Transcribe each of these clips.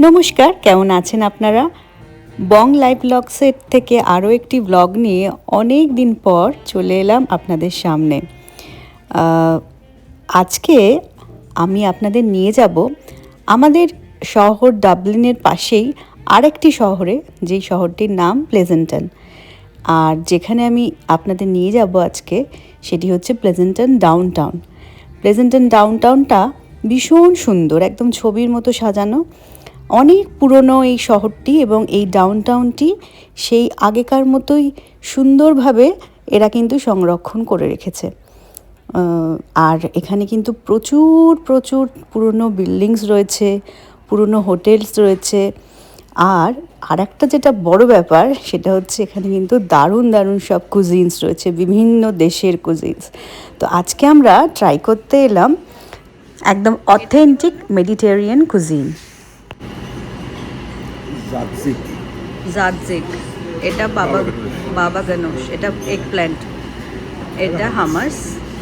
নমস্কার, কেমন আছেন আপনারা? বং লাইভ ব্লগসের থেকে আরও একটি ব্লগ নিয়ে অনেক দিন পর চলে এলাম আপনাদের সামনে। আজকে আমি আপনাদের নিয়ে যাব আমাদের শহর ডাবলিনের পাশেই আরেকটি শহরে, যেই শহরটির নাম প্লেজেন্টন। আর যেখানে আমি আপনাদের নিয়ে যাব আজকে সেটি হচ্ছে প্লেজেন্টন ডাউনটাউন। প্লেজেন্টন ডাউনটাউনটা ভীষণ সুন্দর, একদম ছবির মতো সাজানো। অনেক পুরনো এই শহরটি এবং এই ডাউনটাউনটি সেই আগেকার মতোই সুন্দরভাবে এরা কিন্তু সংরক্ষণ করে রেখেছে। আর এখানে কিন্তু প্রচুর প্রচুর পুরনো বিল্ডিংস রয়েছে, পুরনো হোটেলস রয়েছে। আর একটা যেটা বড় ব্যাপার সেটা হচ্ছে এখানে কিন্তু দারুণ দারুণ সব কুজিনস রয়েছে, বিভিন্ন দেশের কুজিনস। তো আজকে আমরা ট্রাই করতে এলাম একদম অথেন্টিক মেডিটেরিয়ান কুজিন। জাতজিক, এটা বাবা গানোশ, এটা এগ প্ল্যান্ট, এটা হামাস,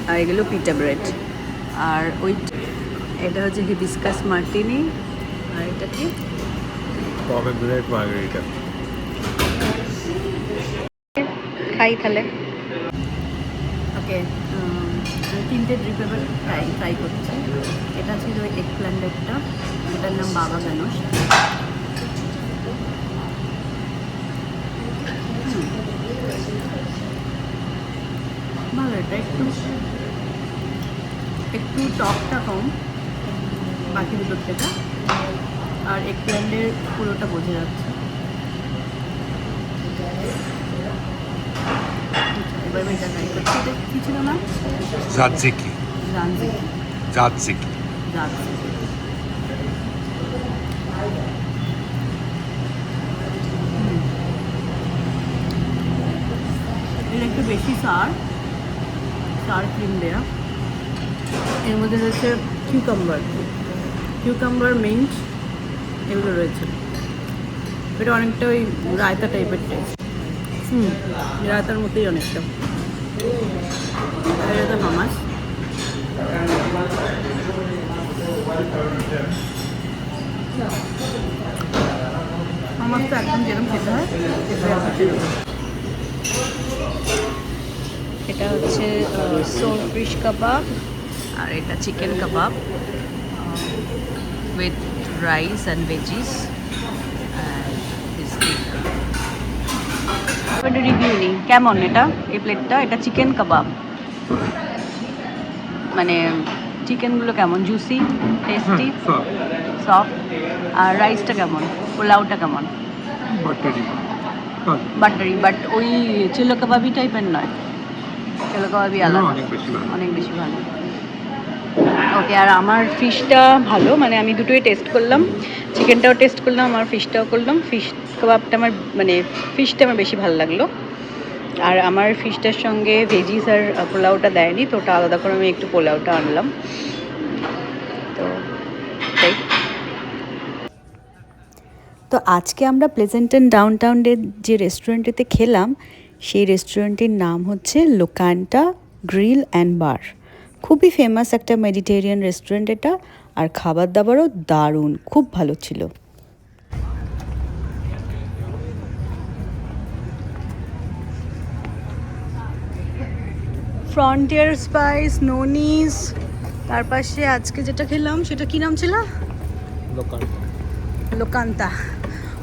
আর এগুলো পিটা ব্রেড। আর ওই এটা হচ্ছে হিবিস্কাস মার্টিনি, আর এটা কি পমেগ্রেনেট মার্গারিটা। খাই তাহলে। ওকে, তিনটে ড্রিপেবল ট্রাই করছি। এটা ছিল এগ প্ল্যান্টেরটা, এটার নাম বাবা গানোশ। ভালো, এটা একটু একটু টকটা কম বাকি দুটোর থেকে, আর এগ প্ল্যান্টের পুরোটা বোঝা যাচ্ছে। এবার এটা ট্রাই করছি। এটা কী ছিল না? জাতজিকি। এটা একটু বেশি সার ক্রিম দেয়া। এর মধ্যে রয়েছে কিউকাম্বার মিন্ট, এগুলো রয়েছে। এটা অনেকটা ওই রায়তা টাইপের টেস্ট। রায়তার মতোই অনেকটা। এটা তো হামাস। হামাসটা একদম যেরকম খেতে হয় এটা হচ্ছে সোল ফিশ কাবাব, আর এটা chicken kebab with rice and veggies and review নিই কেমন এটা। এই প্লেটটা, এটা চিকেন কাবাব, মানে চিকেনগুলো কেমন, জুসি, টেস্টি, সফট। আর রাইসটা কেমন, পোলাওটা কেমন? বাটারি, বাট ওই চিলো কাবাবি টাইপের নয়, চিলো কাবাবি আলাদা, অনেক বেশি ভালো। ওকে, আর আমার ফিশটা ভালো, মানে আমি দুটোই টেস্ট করলাম, চিকেনটাও টেস্ট করলাম, আমার ফিশটাও করলাম। ফিশ কাবাবটা আমার, মানে ফিশটা আমার বেশি ভালো লাগলো। আর আমার ফিশটার সঙ্গে ভেজিস আর পোলাওটা দেয়নি, তো ওটা আলাদা করে আমি একটু পোলাওটা আনলাম। তো তাই। তো আজকে আমরা প্লেজেন্টন ডাউনটাউনের যে রেস্টুরেন্টেতে খেলাম, সেই রেস্টুরেন্টের নাম হচ্ছে লোকান্টা গ্রিল অ্যান্ড বার। খুবই ফেমাস একটা মেডিটেরিয়ান রেস্টুরেন্ট এটা, আর খাবার দাবারও দারুণ, খুব ভালো ছিল। ফ্রন্টিয়ার স্পাইস, নোনিস, তার পাশে আজকে যেটা খেলাম সেটা কি নাম ছিল? লোকান্তা।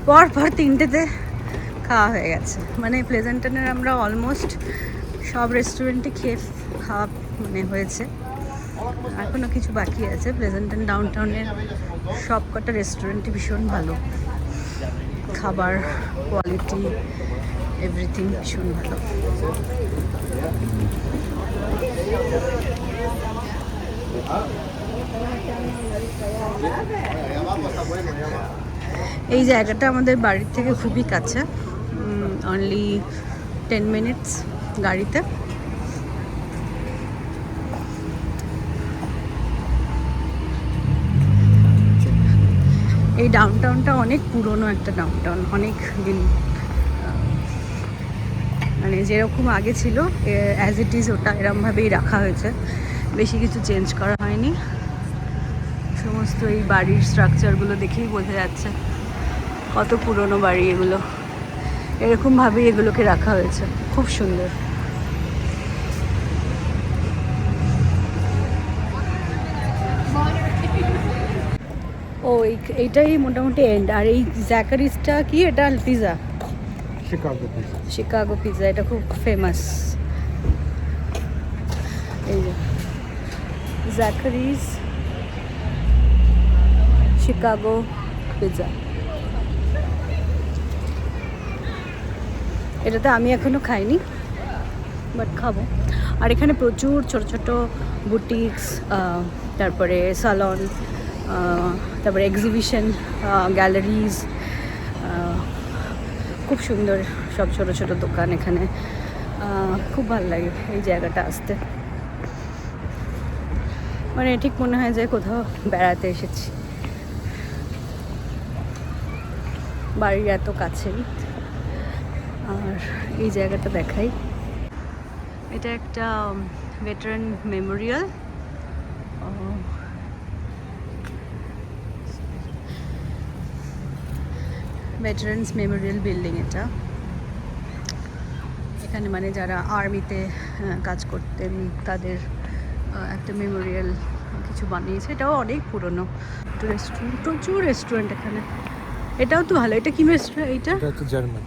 পর তিনটেতে খাওয়া হয়ে গেছে, মানে প্লেজেন্টনের আমরা অলমোস্ট সব রেস্টুরেন্টে খাওয়া মানে হয়েছে। এখনও কিছু বাকি আছে। প্লেজেন্টন ডাউনটাউনের সব কটা রেস্টুরেন্টই ভীষণ ভালো, খাবার কোয়ালিটি এভরিথিং ভীষণ ভালো। এই জায়গাটা আমাদের বাড়ির থেকে খুবই কাছে, অনলি 10 মিনিটস গাড়িতে। এই ডাউনটাউনটা অনেক পুরনো একটা ডাউনটাউন, অনেক দিন, মানে যেরকম আগে ছিল অ্যাজ ইট ইজ ওটা এরমভাবেই রাখা হয়েছে, বেশি কিছু চেঞ্জ করা হয়নি। সমস্ত এই বাড়ির স্ট্রাকচারগুলো দেখেই বোঝা যাচ্ছে কত পুরনো বাড়ি এগুলো। এরকমভাবেই এগুলোকে রাখা হয়েছে, খুব সুন্দর। ও এইটাই মোটামুটি এন্ড। আর এই জ্যাকারিসটা কি? এটা পিৎজা, শিকাগো পিৎজা, এটা খুব ফেমাস। এই যে জ্যাকারিস শিকাগো পিৎজা, এটাতে আমি এখনো খাইনি, বাট খাবো। আর এখানে প্রচুর ছোট ছোট বুটিক্স, তারপরে সালন, তারপরে এক্সিবিশন, গ্যালারিজ, খুব সুন্দর সব ছোট ছোট দোকান এখানে। খুব ভালো লাগে এই জায়গাটা আসতে, মানে ঠিক মনে হয় যে কোথাও বেড়াতে এসেছি, বাড়ির এত কাছেই। আর এই জায়গাটা দেখাই, এটা একটা ভেটারান মেমোরিয়াল। ভেটারান্স মেমোরিয়াল বিল্ডিং এটা। এখানে মানে যারা আর্মিতে কাজ করতেন তাদের একটা মেমোরিয়াল কিছু বানিয়েছে। এটাও অনেক পুরনো। রেস্টুরেন্ট, প্রচুর রেস্টুরেন্ট এখানে। এটাও তো ভালো। এটা কি রেস্টুরেন্ট? এটা জার্মানি।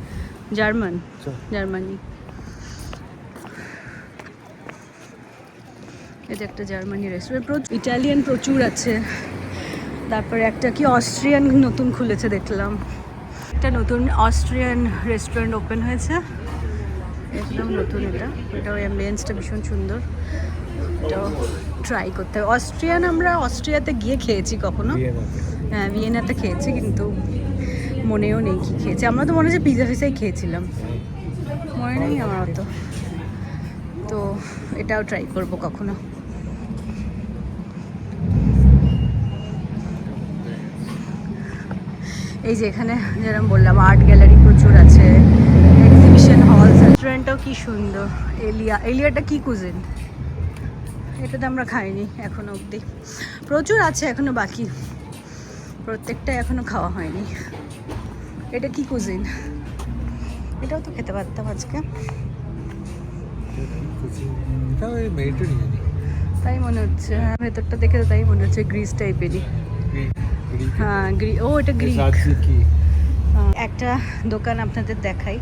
এটা একটা জার্মানি রেস্টুরেন্ট। ইটালিয়ান প্রচুর আছে। তারপরে একটা কি অস্ট্রিয়ান নতুন খুলেছে দেখলাম, একটা নতুন অস্ট্রিয়ান রেস্টুরেন্ট ওপেন হয়েছে, একদম নতুন। এটাও অ্যাম্বিয়েন্সটা ভীষণ সুন্দর, এটাও ট্রাই করতে হবে। অস্ট্রিয়ান আমরা অস্ট্রিয়াতে গিয়ে খেয়েছি কখনো, হ্যাঁ ভিয়েনাতে খেয়েছি, কিন্তু মনেও নেই কি খেয়েছি। আমরা তো মনে হচ্ছে পিৎজা ফিজাই খেয়েছিলাম, মনে নেই আমার অত। তো এটাও ট্রাই করবো কখনো। এই যে এখানে যেরকম বললাম আর্ট গ্যালারি প্রচুর আছে, এক্সিবিশন হল। রেস্টুরেন্টটাও কি সুন্দর। এলিয়াটা কি কুজিন? এটাতে আমরা খাইনি এখনো অবধি, প্রচুর আছে এখনো বাকি, প্রত্যেকটাই এখনো খাওয়া হয়নি। এটা কি কুজিন? এটাও তো খেতে পারতাম আজকে, তাই মনে হচ্ছে। হ্যাঁ ভেতরটা দেখে তো তাই মনে হচ্ছে, গ্রিস টাইপেরই। হ্যাঁ ও এটা গ্রিক। একটা দোকান আপনাদের দেখাই,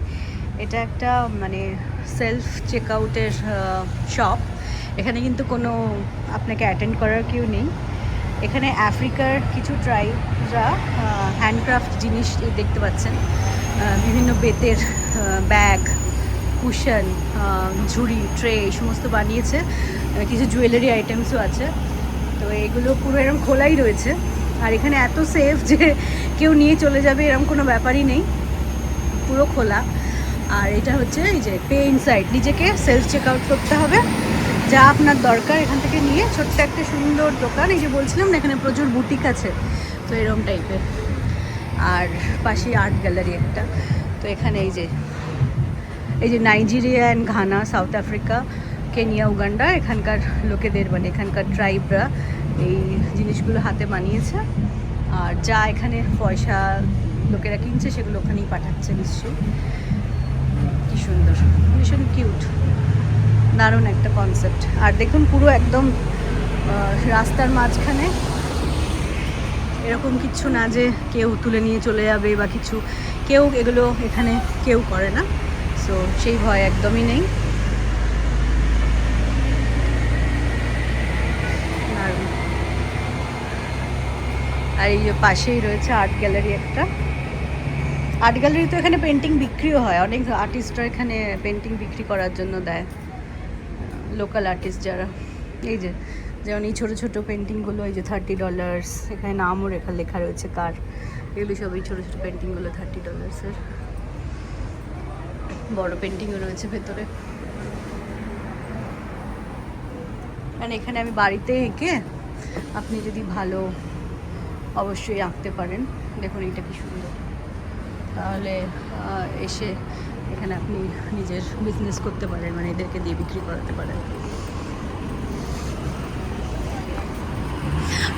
এটা একটা মানে সেলফ চেক আউটের শপ। এখানে কিন্তু কোনো আপনাকে অ্যাটেন্ড করার কেউ নেই। এখানে আফ্রিকার কিছু ট্রাইবরা হ্যান্ডক্রাফট জিনিস দেখতে পাচ্ছেন, বিভিন্ন বেতের ব্যাগ, কুশন, ঝুড়ি, ট্রে এই সমস্ত বানিয়েছে। কিছু জুয়েলারি আইটেমসও আছে। তো এগুলো পুরো এরকম খোলাই রয়েছে। আর এখানে এত সেফ যে কেউ নিয়ে চলে যাবে এরকম কোনো ব্যাপারই নেই, পুরো খোলা। আর এটা হচ্ছে এই যে পে ইনসাইড, নিজেকে সেলফ চেক আউট করতে হবে, যা আপনার দরকার এখান থেকে নিয়ে। ছোট্ট একটা সুন্দর দোকান, এই যে বলছিলাম না এখানে প্রচুর বুটিক আছে, তো এরকম টাইপের। আর পাশে আর্ট গ্যালারি একটা। তো এখানে এই যে Nigeria and Ghana, south Africa, Kenya, Uganda, এখানকার লোকেদের মানে এখানকার ট্রাইবরা এই জিনিসগুলো হাতে বানিয়েছে। আর যা এখানে পয়সা লোকেরা কিনছে সেগুলো ওখানেই পাঠাচ্ছে নিশ্চয়ই। কি সুন্দর, ভীষণ কিউট, দারুণ একটা কনসেপ্ট। আর দেখুন পুরো একদম রাস্তার মাঝখানে, এরকম কিচ্ছু না যে কেউ তুলে নিয়ে চলে যাবে বা কিছু, কেউ এগুলো এখানে কেউ করে না, সো সেই ভয় একদমই নেই। আর এই যে পাশেই রয়েছে আর্ট গ্যালারি একটা। আর্ট গ্যালারি তো এখানে পেন্টিং বিক্রিও হয়, অনেক আর্টিস্টরা এখানে পেন্টিং বিক্রি করার জন্য দেয়, লোকাল আর্টিস্ট যারা। এই যে যেমন এই ছোটো ছোটো পেন্টিংগুলো, এই যে $30, এখানে নামও লেখা রয়েছে কার। এগুলো সব এই ছোটো ছোটো পেন্টিংগুলো $30। বড় পেন্টিংও রয়েছে ভেতরে। মানে এখানে আমি বাড়িতে এঁকে, আপনি যদি ভালো অবশ্যই আঁকতে পারেন, দেখুন এটা কি সুন্দর, তাহলে এসে এখানে আপনি নিজের বিজনেস করতে পারেন, মানে এদেরকে দিয়ে বিক্রি করাতে পারেন।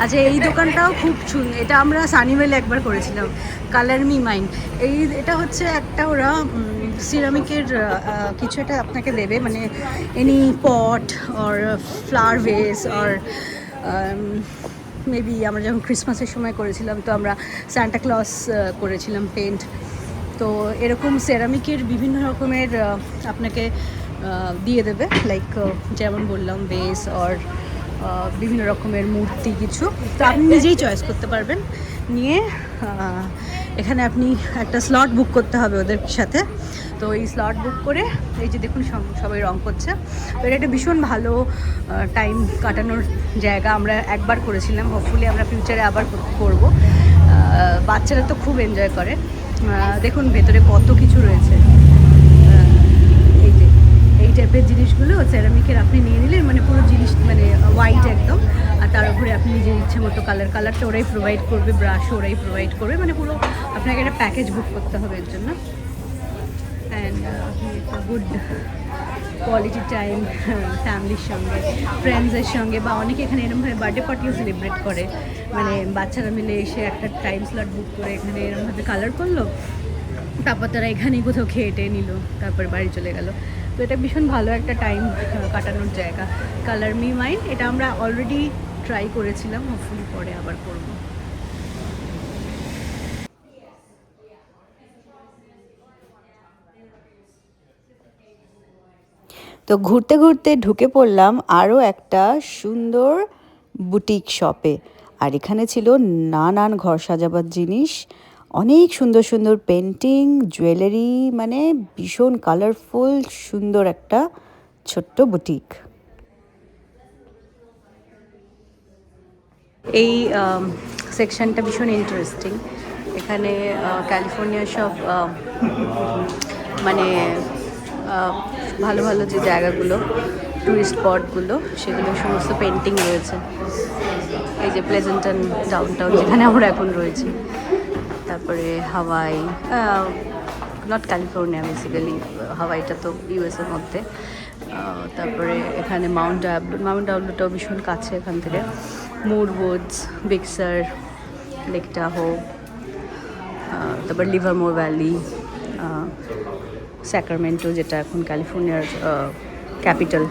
আচ্ছা, এই দোকানটাও খুব সুন্দর, এটা আমরা সানিভেলে একবার করেছিলাম, কালার মি মাইন্ড। এটা হচ্ছে একটা ওরা সিরামিকের কিছু একটা আপনাকে দেবে, মানে any pot or flower ভেস or maybe আমরা যখন ক্রিসমাসের সময় করেছিলাম তো আমরা সান্টা ক্লজ করেছিলাম পেন্ট। তো এরকম সেরামিকের বিভিন্ন রকমের আপনাকে দিয়ে দেবে, লাইক যেমন বললাম বেস অর বিভিন্ন রকমের মূর্তি কিছু, তো আপনি নিজেই চয়েস করতে পারবেন। নিয়ে এখানে আপনি একটা স্লট বুক করতে হবে ওদের সাথে। তো এই স্লট বুক করে এই যে দেখুন সবাই রং করছে, তো এটা একটা ভীষণ ভালো টাইম কাটানোর জায়গা। আমরা একবার করেছিলাম, হোপফুলি আমরা ফিউচারে আবার করব। বাচ্চারা তো খুব এনজয় করে। দেখুন ভেতরে কত কিছু রয়েছে, এই টাইপের জিনিসগুলো সেরামিকের আপনি নিয়ে নিলেন, মানে পুরো জিনিস মানে হোয়াইট একদম, আর তার উপরে আপনি নিজের ইচ্ছে মতো কালারটা ওরাই প্রোভাইড করবে, ব্রাশও ওরাই প্রোভাইড করবে, মানে পুরো আপনাকে একটা প্যাকেজ বুক করতে হবে এর জন্য। অ্যান্ড গুড কোয়ালিটি টাইম ফ্যামিলির সঙ্গে, ফ্রেন্ডসের সঙ্গে, বা অনেকে এখানে এরকমভাবে বার্থডে পার্টিও সেলিব্রেট করে, মানে বাচ্চারা মিলে এসে একটা টাইম স্লট বুক করে এখানে এরকমভাবে কালার করলো, তারপর তারা এখানেই কোথাও খেয়ে টেয়ে নিল, তারপর বাড়ি চলে গেল। তো এটা ভীষণ ভালো একটা টাইম কাটানোর জায়গা, কালার মি মাইন্ড। এটা আমরা অলরেডি ট্রাই করেছিলাম, হোপফুলি পরে আবার করব। তো ঘুরতে ঘুরতে ঢুকে পড়লাম আরও একটা সুন্দর বুটিক শপে, আর এখানে ছিল নানান ঘর সাজাবার জিনিস, অনেক সুন্দর সুন্দর পেন্টিং, জুয়েলারি, মানে ভীষণ কালারফুল সুন্দর একটা ছোট্ট বুটিক। এই সেকশনটা ভীষণ ইন্টারেস্টিং। এখানে ক্যালিফোর্নিয়ার সব মানে ভালো ভালো যে জায়গাগুলো, টুরিস্ট স্পটগুলো, সেগুলো সমস্ত পেন্টিং রয়েছে। এই যে প্লেজেন্টন ডাউনটাউন যেখানে আমরা এখন রয়েছি, তারপরে হাওয়াই, নট ক্যালিফোর্নিয়া বেসিক্যালি, হাওয়াইটা তো ইউএসের মধ্যে। তারপরে এখানে মাউন্ট ডাবলুটাও ভীষণ কাছে এখান থেকে, মুর উডস, বিগ সার, লেক টাহো, তারপর লিভারমোর ভ্যালি, স্যাক্রামেন্টো যেটা এখন ক্যালিফোর্নিয়ার ক্যাপিটাল।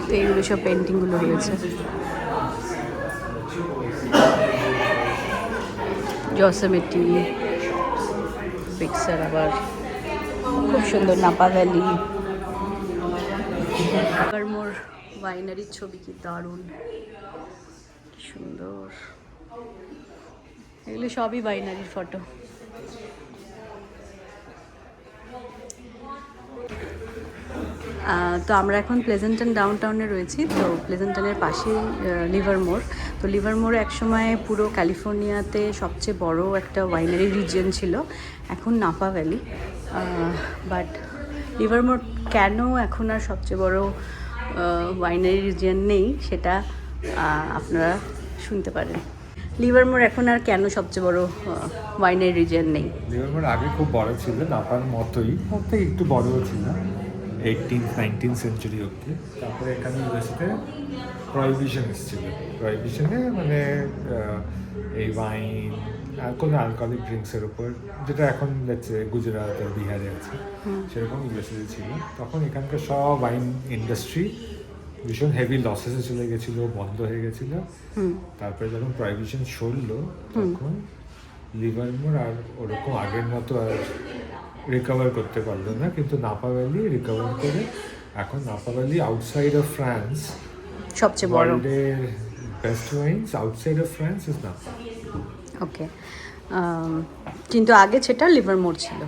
তো এইগুলো সব পেন্টিংগুলো রয়েছে। জসেমেটি, বিগ সার, আবার খুব সুন্দর নাপা ভ্যালি, লিভারমোর ওয়াইনারির ছবি কি দারুণ, কি সুন্দর। এগুলো সবই ওয়াইনারির ফটো। তো আমরা এখন প্লেজেন্টন ডাউনটাউনে রয়েছি। তো প্লেজেন্টনের পাশেই লিভারমোর। তো লিভারমোর একসময় পুরো ক্যালিফোর্নিয়াতে সবচেয়ে বড় একটা ওয়াইনারি রিজিয়ন ছিল, এখন নাপা ভ্যালি। বাট লিভারমোর কেন এখন আর সবচেয়ে বড় ওয়াইনারি রিজিয়ন নেই সেটা আপনারা শুনতে পারেন। লিভারমোর এখন আর কেন সবচেয়ে বড় ওয়াইনারি রিজিয়ন নেই? লিভারমোর আগে খুব বড় ছিল, নাপার মতোই, ওর থেকে একটু বড়ও ছিল 18th-19th সেঞ্চুরি অব্দি। তারপরে এখানে ইউএসএতে প্রহিবিশন এসেছিল। প্রহিবিশনে মানে এই ওয়াইন আর কোনো অ্যালকোহলিক ড্রিঙ্কসের উপর, যেটা এখন দেখছে গুজরাট আর বিহারে আছে, সেরকম ইউএসএতে ছিল। তখন এখানকার সব ওয়াইন ইন্ডাস্ট্রি ভীষণ হেভি লসেসে চলে গেছিলো, বন্ধ হয়ে গেছিলো। তারপরে যখন প্রহিবিশন সরলো তখন লিভারমোর আর ওরকম আগের মতো আর রিকভার করতে পারলো না, কিন্তু নাপা ভ্যালি রিকভার করে এখন Napa valley outside of France সবচেয়ে বড়, ওয়ার্ল্ডের best wines outside of France is Napa. Okay, কিন্তু আগে সেটা লিভারমোর ছিল,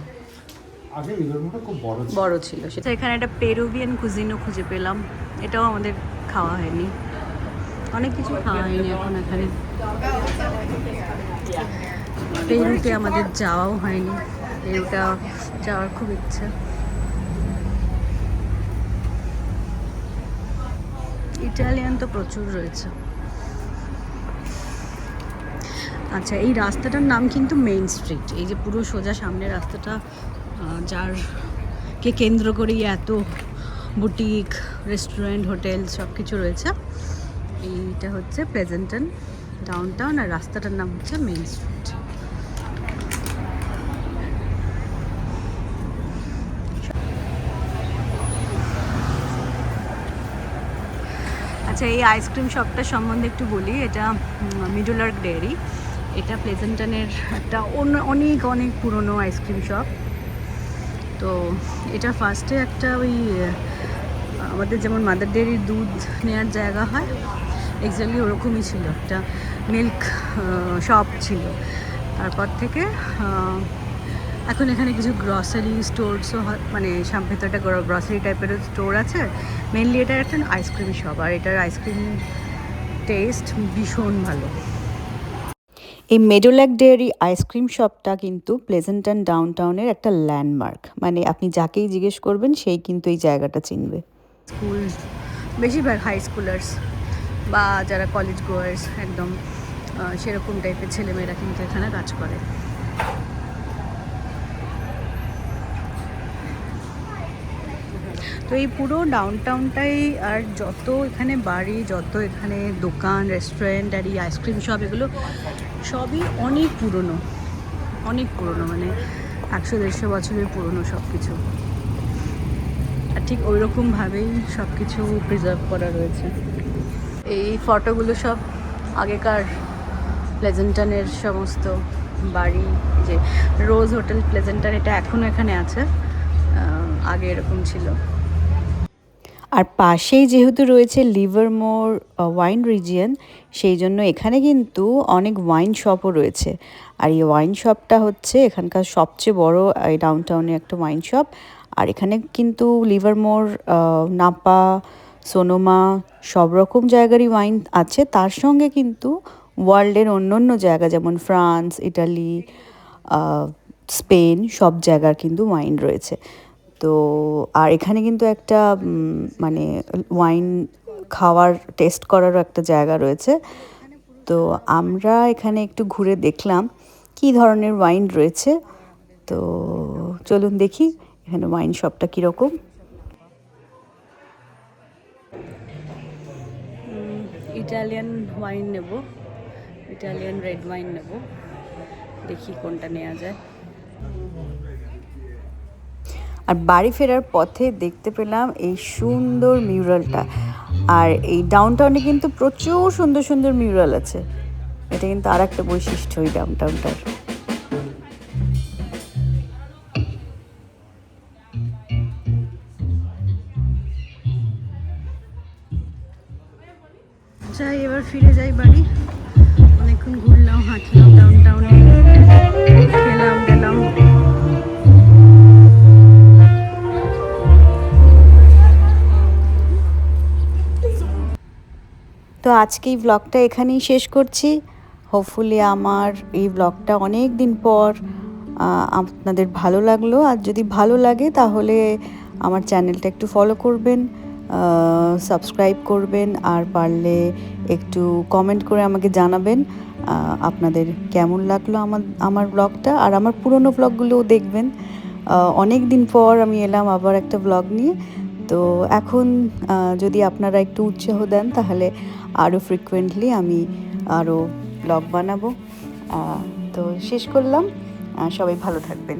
আগে লিভারমোরটা খুব বড় ছিল সেটা। এখানে একটা পেরুভিয়ান কুজিনও খুঁজে পেলাম, এটাও আমাদের খাওয়া হয়নি, অনেক কিছু খাওয়া হয়নি এখন এখানে। পেরুতে আমাদের যাওয়াও হয়নি, পেরুটা যাওয়ার খুব ইচ্ছে। ইটালিয়ান তো প্রচুর রয়েছে। আচ্ছা, এই রাস্তাটার নাম কিন্তু মেইন স্ট্রিট। এই যে পুরো সোজা সামনের রাস্তাটা, যারকে কেন্দ্র করেই এত বুটিক, রেস্টুরেন্ট, হোটেল সব কিছু রয়েছে। এইটা হচ্ছে প্লেজেন্টন ডাউনটাউন, আর রাস্তাটার নাম হচ্ছে মেইন স্ট্রিট। আচ্ছা, এই আইসক্রিম শপটা সম্বন্ধে একটু বলি। এটা মিডলার্ক ডেয়ারি। এটা প্লেজেন্টনের একটা অনেক অনেক পুরনো আইসক্রিম শপ। তো এটা ফার্স্টে একটা ওই আমাদের যেমন মাদার ডেয়ারির দুধ নেওয়ার জায়গা হয়, এক্স্যাক্টলি ওরকমই ছিল, একটা মিল্ক শপ ছিল। তারপর থেকে এখন এখানে কিছু গ্রসারি স্টোরসও মানে ভেতরটা গ্রসারি টাইপের স্টোর আছে। মেনলি এটা একটা আইসক্রিম শপ, আর এটার আইসক্রিম টেস্ট ভীষণ ভালো। এই মেডোল্যাক ডেয়ারি আইসক্রিম শপটা কিন্তু প্লেজেন্টন ডাউনটাউনের একটা ল্যান্ডমার্ক, মানে আপনি যাকেই জিজ্ঞেস করবেন সেই কিন্তু এই জায়গাটা চিনবে। স্কুল, বেশিরভাগ হাই স্কুলার্স বা যারা কলেজ গোয়ার্স একদম সেরকম টাইপের ছেলেমেয়েরা কিন্তু এখানে কাজ করে। তো এই পুরো ডাউনটাউনটাই, আর যত এখানে বাড়ি, যত এখানে দোকান, রেস্টুরেন্ট আর এই আইসক্রিম শপ, এগুলো সবই অনেক পুরনো, অনেক পুরনো, মানে 100-150 বছরের পুরনো সব কিছু। আর ঠিক ওই রকমভাবেই সব কিছু প্রিজার্ভ করা রয়েছে। এই ফটোগুলো সব আগেকার প্লেজেন্টনের সমস্ত বাড়ি। যে রোজ হোটেল প্লেজেন্টন, এটা এখনও এখানে আছে, আগে এরকম ছিল। আর পাশেই যেহেতু রয়েছে লিভারমোর ওয়াইন রিজিয়ন, সেই জন্য এখানে কিন্তু অনেক ওয়াইন শপও রয়েছে। আর এই ওয়াইন শপটা হচ্ছে এখানকার সবচেয়ে বড় এই ডাউনটাউনে একটা ওয়াইন শপ। আর এখানে কিন্তু লিভারমোর, নাপা, সোনোমা সব রকম জায়গারই ওয়াইন আছে। তার সঙ্গে কিন্তু ওয়ার্ল্ডের অন্য অন্য জায়গা যেমন ফ্রান্স, ইটালি, স্পেন সব জায়গার কিন্তু ওয়াইন রয়েছে। তো আর এখানে কিন্তু একটা মানে ওয়াইন খাওয়ার টেস্ট করারও একটা জায়গা রয়েছে। তো আমরা এখানে একটু ঘুরে দেখলাম কী ধরনের ওয়াইন রয়েছে। তো চলুন দেখি এখানে ওয়াইন শপটা কীরকম। ইটালিয়ান ওয়াইন নেব, ইটালিয়ান রেড ওয়াইন নেব, দেখি কোনটা নেওয়া যায়। আর বাড়ি ফেরার পথে দেখতে পেলাম এই সুন্দর মিউরালটা। আর এই ডাউনটাউনে কিন্তু প্রচুর সুন্দর সুন্দর মিউরাল আছে। এটা কিন্তু আর একটা বৈশিষ্ট্য এই ডাউনটাউনটার। যাই, এবার ফিরে যাই বাড়ি। অনেকক্ষণ ঘুরলাম, হাঁটলাম ডাউনটাউনে, খেলাম গেলাম। তো আজকে এই ব্লগটা এখানেই শেষ করছি। হোপফুলি আমার এই ব্লগটা অনেক দিন পর আপনাদের ভালো লাগলো। আর যদি ভালো লাগে তাহলে আমার চ্যানেলটা একটু ফলো করবেন, সাবস্ক্রাইব করবেন, আর পারলে একটু কমেন্ট করে আমাকে জানাবেন আপনাদের কেমন লাগলো আমার ব্লগটা। আর আমার পুরনো ব্লগগুলোও দেখবেন। অনেক দিন পর আমি এলাম আবার একটা ব্লগ নিয়ে। তো এখন যদি আপনারা একটু উৎসাহ দেন তাহলে আরও ফ্রিকুয়েন্টলি আমি আরও ব্লগ বানাবো। তো শেষ করলাম, সবাই ভালো থাকবেন।